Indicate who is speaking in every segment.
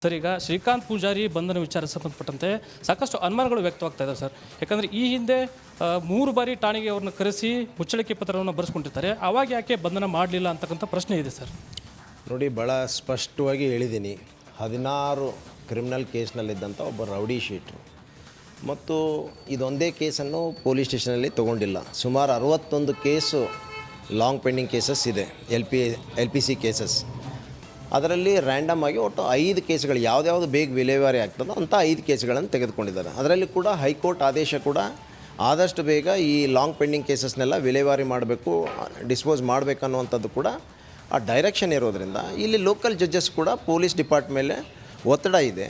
Speaker 1: Sir, ಈಗ ಶ್ರೀಕಾಂತ್ ಪೂಜಾರಿ ಬಂಧನ ವಿಚಾರ ಸಂಬಂಧಪಟ್ಟಂತೆ ಸಾಕಷ್ಟು ಅನುಮಾನಗಳು ವ್ಯಕ್ತವಾಗ್ತಾ ಇದ್ದಾವೆ ಸರ್. ಯಾಕಂದರೆ ಈ ಹಿಂದೆ 3 ಬಾರಿ ಠಾಣೆಗೆ ಅವ್ರನ್ನ ಕರೆಸಿ ಮುಚ್ಚಳಿಕೆ ಪತ್ರವನ್ನು ಬರೆಸ್ಕೊಂಡಿರ್ತಾರೆ. ಆವಾಗ ಯಾಕೆ ಬಂಧನ ಮಾಡಲಿಲ್ಲ ಅಂತಕ್ಕಂಥ ಪ್ರಶ್ನೆ ಇದೆ ಸರ್.
Speaker 2: ನೋಡಿ, ಭಾಳ ಸ್ಪಷ್ಟವಾಗಿ ಹೇಳಿದ್ದೀನಿ. 16 ಕ್ರಿಮಿನಲ್ ಕೇಸ್ನಲ್ಲಿದ್ದಂಥ ಒಬ್ಬ ರೌಡಿ ಶೀಟ್ರು ಮತ್ತು ಇದೊಂದೇ ಕೇಸನ್ನು ಪೊಲೀಸ್ ಸ್ಟೇಷನಲ್ಲಿ ತೊಗೊಂಡಿಲ್ಲ. ಸುಮಾರು 61 ಕೇಸು ಲಾಂಗ್ ಪೆಂಡಿಂಗ್ ಕೇಸಸ್ ಇದೆ, ಎಲ್ ಪಿ ಸಿ ಕೇಸಸ್. ಅದರಲ್ಲಿ ರ್ಯಾಂಡಮ್ ಆಗಿ ಒಟ್ಟು 5 ಕೇಸ್ಗಳು ಯಾವ್ದಾವುದು ಬೇಗ ವಿಲೇವಾರಿ ಆಗ್ತದೋ ಅಂಥ 5 ಕೇಸ್ಗಳನ್ನು ತೆಗೆದುಕೊಂಡಿದ್ದಾರೆ. ಅದರಲ್ಲಿ ಕೂಡ ಹೈಕೋರ್ಟ್ ಆದೇಶ ಕೂಡ ಆದಷ್ಟು ಬೇಗ ಈ ಲಾಂಗ್ ಪೆಂಡಿಂಗ್ ಕೇಸಸ್ನೆಲ್ಲ ವಿಲೇವಾರಿ ಮಾಡಬೇಕು, ಡಿಸ್ಪೋಸ್ ಮಾಡಬೇಕನ್ನುವಂಥದ್ದು ಕೂಡ ಆ ಡೈರೆಕ್ಷನ್ ಇರೋದರಿಂದ ಇಲ್ಲಿ ಲೋಕಲ್ ಜಡ್ಜಸ್ ಕೂಡ ಪೊಲೀಸ್ ಡಿಪಾರ್ಟ್ಮೆಂಟ್ ಮೇಲೆ ಒತ್ತಡ ಇದೆ.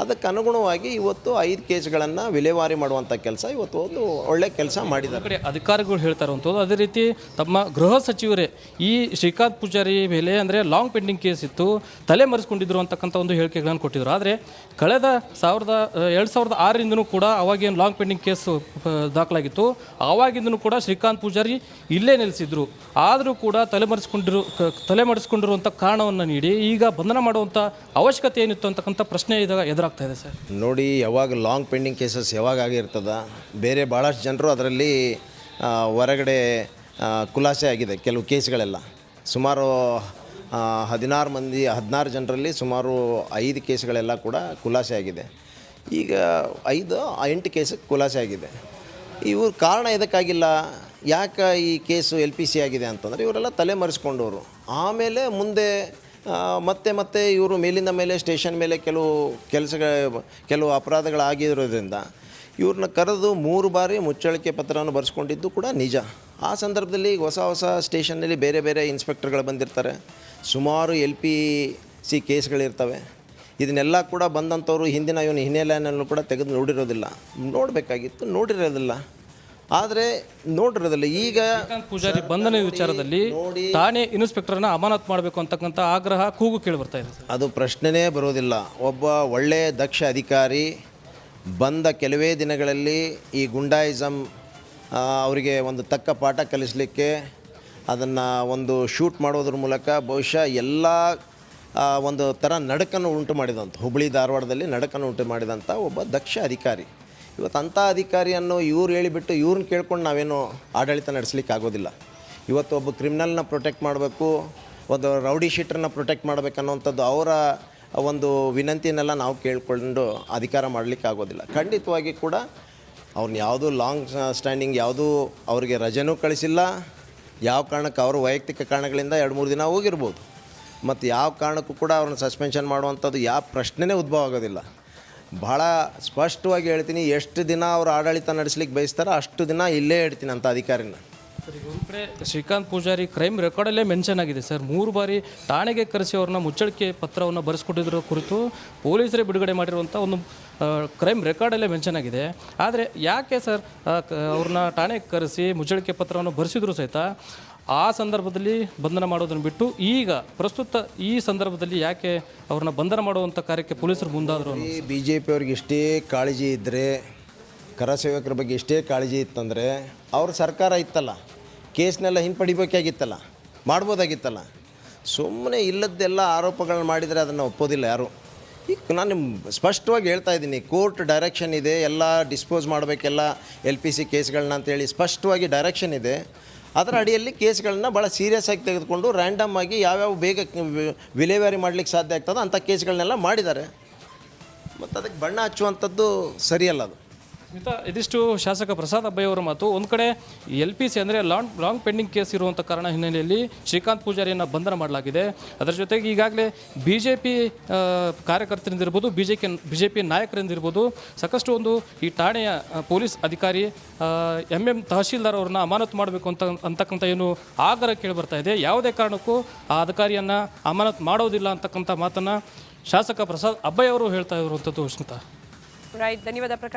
Speaker 2: ಅದಕ್ಕೆ ಅನುಗುಣವಾಗಿ ಇವತ್ತು 5 ಕೇಸ್ಗಳನ್ನು ವಿಲೇವಾರಿ ಮಾಡುವಂಥ ಕೆಲಸ ಇವತ್ತು ಒಂದು ಒಳ್ಳೆ ಕೆಲಸ ಮಾಡಿದ್ದಾರೆ.
Speaker 1: ಕಡೆ ಅಧಿಕಾರಿಗಳು ಹೇಳ್ತಾ ಇರುವಂಥದ್ದು. ಅದೇ ರೀತಿ ತಮ್ಮ ಗೃಹ ಸಚಿವರೇ ಈ ಶ್ರೀಕಾಂತ್ ಪೂಜಾರಿ ಮೇಲೆ ಅಂದರೆ ಲಾಂಗ್ ಪೆಂಡಿಂಗ್ ಕೇಸ್ ಇತ್ತು, ತಲೆ ಮರೆಸ್ಕೊಂಡಿದ್ರು ಅಂತಕ್ಕಂಥ ಒಂದು ಹೇಳಿಕೆಗಳನ್ನು ಕೊಟ್ಟಿದ್ರು. ಆದರೆ ಕಳೆದ 2006ರಿಂದನೂ ಕೂಡ ಅವಾಗೇನು ಲಾಂಗ್ ಪೆಂಡಿಂಗ್ ಕೇಸ್ ದಾಖಲಾಗಿತ್ತು, ಆವಾಗಿಂದನೂ ಕೂಡ ಶ್ರೀಕಾಂತ್ ಪೂಜಾರಿ ಇಲ್ಲೇ ನೆಲೆಸಿದ್ರು. ಆದರೂ ಕೂಡ ತಲೆ ಮರೆಸ್ಕೊಂಡಿರುವಂಥ ಕಾರಣವನ್ನು ನೀಡಿ ಈಗ ಬಂಧನ ಮಾಡುವಂಥ ಅವಶ್ಯಕತೆ ಏನಿತ್ತು ಅಂತಕ್ಕಂಥ ಪ್ರಶ್ನೆ ಎದುರಾಗ್ತಾ ಇದೆ ಸರ್.
Speaker 2: ನೋಡಿ, ಯಾವಾಗ ಲಾಂಗ್ ಪೆಂಡಿಂಗ್ ಕೇಸಸ್ ಯಾವಾಗ ಆಗಿರ್ತದ, ಬೇರೆ ಭಾಳಷ್ಟು ಜನರು ಅದರಲ್ಲಿ ಹೊರಗಡೆ ಖುಲಾಸೆ ಆಗಿದೆ. ಕೆಲವು ಕೇಸ್ಗಳೆಲ್ಲ ಸುಮಾರು 16 ಜನರಲ್ಲಿ ಸುಮಾರು 5 ಕೇಸ್ಗಳೆಲ್ಲ ಕೂಡ ಖುಲಾಸೆ ಆಗಿದೆ. ಈಗ 8 ಕೇಸ್ ಖುಲಾಸೆ ಆಗಿದೆ. ಇವ್ರ ಕಾರಣ ಇದಕ್ಕಾಗಿಲ್ಲ, ಯಾಕೆ ಈ ಕೇಸು LPC ಆಗಿದೆ ಅಂತಂದರೆ ಇವರೆಲ್ಲ ತಲೆ ಮರೆಸ್ಕೊಂಡವರು. ಆಮೇಲೆ ಮುಂದೆ ಮತ್ತೆ ಇವರು ಮೇಲಿಂದ ಮೇಲೆ ಸ್ಟೇಷನ್ ಮೇಲೆ ಕೆಲವು ಅಪರಾಧಗಳಾಗಿರೋದ್ರಿಂದ ಇವ್ರನ್ನ ಕರೆದು 3 ಬಾರಿ ಮುಚ್ಚಳಿಕೆ ಪತ್ರವನ್ನು ಬರೆಸ್ಕೊಂಡಿದ್ದು ಕೂಡ ನಿಜ. ಆ ಸಂದರ್ಭದಲ್ಲಿ ಹೊಸ ಸ್ಟೇಷನ್ನಲ್ಲಿ ಬೇರೆ ಇನ್ಸ್ಪೆಕ್ಟರ್ಗಳು ಬಂದಿರ್ತಾರೆ, ಸುಮಾರು LPC ಕೇಸ್ಗಳಿರ್ತವೆ. ಇದನ್ನೆಲ್ಲ ಕೂಡ ಬಂದಂಥವ್ರು ಹಿಂದಿನ ಹಿನ್ನೆಲೆಯನ್ನು ಕೂಡ ತೆಗೆದು ನೋಡಬೇಕಾಗಿತ್ತು, ನೋಡಿರೋದಿಲ್ಲ. ಈಗ
Speaker 1: ಪೂಜಾರಿ ಬಂಧನ ವಿಚಾರದಲ್ಲಿ ಠಾಣೆ ಇನ್ಸ್ಪೆಕ್ಟರ್ನ ಅಮಾನತು ಮಾಡಬೇಕು ಅಂತಕ್ಕಂಥ ಆಗ್ರಹ ಕೂಗು ಕೇಳಿ ಬರ್ತಾ ಇದೆ.
Speaker 2: ಅದು ಪ್ರಶ್ನೆನೇ ಬರೋದಿಲ್ಲ. ಒಬ್ಬ ಒಳ್ಳೆಯ ದಕ್ಷ ಅಧಿಕಾರಿ ಬಂದ ಕೆಲವೇ ದಿನಗಳಲ್ಲಿ ಈ ಗುಂಡಾಯಿಸಮ್ ಅವರಿಗೆ ಒಂದು ತಕ್ಕ ಪಾಠ ಕಲಿಸಲಿಕ್ಕೆ ಅದನ್ನು ಒಂದು ಶೂಟ್ ಮಾಡೋದ್ರ ಮೂಲಕ ಬಹುಶಃ ಎಲ್ಲ ಒಂದು ಥರ ನಡಕನ್ನು ಉಂಟು ಮಾಡಿದಂಥ, ಹುಬ್ಬಳ್ಳಿ ಧಾರವಾಡದಲ್ಲಿ ನಡಕನ್ನು ಉಂಟು ಮಾಡಿದಂಥ ಒಬ್ಬ ದಕ್ಷ ಅಧಿಕಾರಿ. ಇವತ್ತು ಅಂಥ ಅಧಿಕಾರಿಯನ್ನು ಇವ್ರು ಹೇಳಿಬಿಟ್ಟು ಇವ್ರನ್ನ ಕೇಳ್ಕೊಂಡು ನಾವೇನು ಆಡಳಿತ ನಡೆಸಲಿಕ್ಕೆ ಆಗೋದಿಲ್ಲ. ಇವತ್ತು ಒಬ್ಬ ಕ್ರಿಮಿನಲ್ನ ಪ್ರೊಟೆಕ್ಟ್ ಮಾಡಬೇಕು, ಒಂದು ರೌಡಿ ಶೀಟರ್ನ ಪ್ರೊಟೆಕ್ಟ್ ಮಾಡಬೇಕನ್ನುವಂಥದ್ದು ಅವರ ಒಂದು ವಿನಂತಿನೆಲ್ಲ ನಾವು ಕೇಳಿಕೊಂಡು ಅಧಿಕಾರ ಮಾಡಲಿಕ್ಕೆ ಆಗೋದಿಲ್ಲ. ಖಂಡಿತವಾಗಿ ಕೂಡ ಅವ್ರನ್ನ ಯಾವುದೂ ಲಾಂಗ್ ಸ್ಟ್ಯಾಂಡಿಂಗ್ ಯಾವುದೂ ಅವ್ರಿಗೆ ರಜೆನೂ ಕಳಿಸಿಲ್ಲ. ಯಾವ ಕಾರಣಕ್ಕೆ ಅವರು ವೈಯಕ್ತಿಕ ಕಾರಣಗಳಿಂದ 2-3 ದಿನ ಹೋಗಿರ್ಬೋದು. ಮತ್ತು ಯಾವ ಕಾರಣಕ್ಕೂ ಕೂಡ ಅವ್ರನ್ನ ಸಸ್ಪೆನ್ಷನ್ ಮಾಡುವಂಥದ್ದು ಯಾವ ಪ್ರಶ್ನೆನೇ ಉದ್ಭವ ಆಗೋದಿಲ್ಲ. ಭಾಳ ಸ್ಪಷ್ಟವಾಗಿ ಹೇಳ್ತೀನಿ, ಎಷ್ಟು ದಿನ ಅವರು ಆಡಳಿತ ನಡೆಸಲಿಕ್ಕೆ ಬಯಸ್ತಾರೋ ಅಷ್ಟು ದಿನ ಇಲ್ಲೇ ಇಡ್ತೀನಿ ಅಂತ ಅಧಿಕಾರಿನ.
Speaker 1: ಸರ್, ಈಗ ಒಂದು ಕಡೆ ಶ್ರೀಕಾಂತ್ ಪೂಜಾರಿ ಕ್ರೈಮ್ ರೆಕಾರ್ಡಲ್ಲೇ ಮೆನ್ಷನ್ ಆಗಿದೆ ಸರ್. 3 ಬಾರಿ ಠಾಣೆಗೆ ಕರೆಸಿ ಅವ್ರನ್ನ ಮುಚ್ಚಳಿಕೆ ಪತ್ರವನ್ನು ಬರೆಸ್ಕೊಟ್ಟಿರೋ ಕುರಿತು ಪೊಲೀಸರೇ ಬಿಡುಗಡೆ ಮಾಡಿರುವಂಥ ಒಂದು ಕ್ರೈಮ್ ರೆಕಾರ್ಡಲ್ಲೇ ಮೆನ್ಷನ್ ಆಗಿದೆ. ಆದರೆ ಯಾಕೆ ಸರ್ ಅವ್ರನ್ನ ಠಾಣೆಗೆ ಕರೆಸಿ ಮುಚ್ಚಳಿಕೆ ಪತ್ರವನ್ನು ಬರೆಸಿದ್ರು ಸಹಿತ ಆ ಸಂದರ್ಭದಲ್ಲಿ ಬಂಧನ ಮಾಡೋದನ್ನು ಬಿಟ್ಟು ಈಗ ಪ್ರಸ್ತುತ ಈ ಸಂದರ್ಭದಲ್ಲಿ ಯಾಕೆ ಅವ್ರನ್ನ ಬಂಧನ ಮಾಡುವಂಥ ಕಾರ್ಯಕ್ಕೆ ಪೊಲೀಸರು ಮುಂದಾದರು?
Speaker 2: BJP ಅವ್ರಿಗೆ ಇಷ್ಟೇ ಕಾಳಜಿ ಇದ್ದರೆ, ಕರಸೇವಕರ ಬಗ್ಗೆ ಇಷ್ಟೇ ಕಾಳಜಿ ಇತ್ತಂದರೆ ಅವ್ರ ಸರ್ಕಾರ ಇತ್ತಲ್ಲ, ಕೇಸ್ನೆಲ್ಲ ಹಿಂಪಡಿಬೇಕಾಗಿತ್ತಲ್ಲ, ಮಾಡ್ಬೋದಾಗಿತ್ತಲ್ಲ. ಸುಮ್ಮನೆ ಇಲ್ಲದ್ದೆಲ್ಲ ಆರೋಪಗಳನ್ನ ಮಾಡಿದರೆ ಅದನ್ನು ಒಪ್ಪೋದಿಲ್ಲ ಯಾರು. ಈಗ ನಾನು ಸ್ಪಷ್ಟವಾಗಿ ಹೇಳ್ತಾ ಇದ್ದೀನಿ, ಕೋರ್ಟ್ ಡೈರೆಕ್ಷನ್ ಇದೆ, ಎಲ್ಲ ಡಿಸ್ಪೋಸ್ ಮಾಡಬೇಕೆಲ್ಲ LPC ಕೇಸ್ಗಳನ್ನ ಅಂತೇಳಿ ಸ್ಪಷ್ಟವಾಗಿ ಡೈರೆಕ್ಷನ್ ಇದೆ. ಅದರ ಅಡಿಯಲ್ಲಿ ಕೇಸ್ಗಳನ್ನ ಭಾಳ ಸೀರಿಯಸ್ ಆಗಿ ತೆಗೆದುಕೊಂಡು ರ್ಯಾಂಡಮ್ ಆಗಿ ಯಾವ್ಯಾವ ಬೇಗ ವಿಲೇವಾರಿ ಮಾಡಲಿಕ್ಕೆ ಸಾಧ್ಯ ಆಗ್ತದೋ ಅಂಥ ಕೇಸ್ಗಳನ್ನೆಲ್ಲ ಮಾಡಿದ್ದಾರೆ. ಮತ್ತು ಅದಕ್ಕೆ ಬಣ್ಣ ಹಚ್ಚುವಂಥದ್ದು ಸರಿಯಲ್ಲ. ಅದು
Speaker 1: ಇದಿಷ್ಟು ಶಾಸಕ ಪ್ರಸಾದ್ ಅಬ್ಬಯ್ಯ ಅವರ ಮಾತು. ಒಂದು ಕಡೆ LPC ಅಂದರೆ ಲಾಂಗ್ ಪೆಂಡಿಂಗ್ ಕೇಸ್ ಇರುವಂಥ ಕಾರಣ ಹಿನ್ನೆಲೆಯಲ್ಲಿ ಶ್ರೀಕಾಂತ್ ಪೂಜಾರಿಯನ್ನು ಬಂಧನ ಮಾಡಲಾಗಿದೆ. ಅದರ ಜೊತೆಗೆ ಈಗಾಗಲೇ BJP ಕಾರ್ಯಕರ್ತರಿಂದಿರ್ಬೋದು, BJP ನಾಯಕರಿಂದಿರ್ಬೋದು ಸಾಕಷ್ಟು ಒಂದು ಈ ಠಾಣೆಯ ಪೊಲೀಸ್ ಅಧಿಕಾರಿ MM ತಹಶೀಲ್ದಾರ್ ಅವ್ರನ್ನ ಅಮಾನತು ಮಾಡಬೇಕು ಅಂತಕ್ಕಂಥ ಏನು ಆಗ್ರಹ ಕೇಳಿ ಬರ್ತಾ ಇದೆ. ಯಾವುದೇ ಕಾರಣಕ್ಕೂ ಆ ಅಧಿಕಾರಿಯನ್ನು ಅಮಾನತು ಮಾಡೋದಿಲ್ಲ ಅಂತಕ್ಕಂಥ ಮಾತನ್ನು ಶಾಸಕ ಪ್ರಸಾದ್ ಅಬ್ಬಯ್ಯ ಅವರು ಹೇಳ್ತಾ ಇರುವಂಥದ್ದು. ಸ್ಮಿತಾ,
Speaker 3: ರೈಟ್, ಧನ್ಯವಾದ ಪ್ರಕಾಶ್.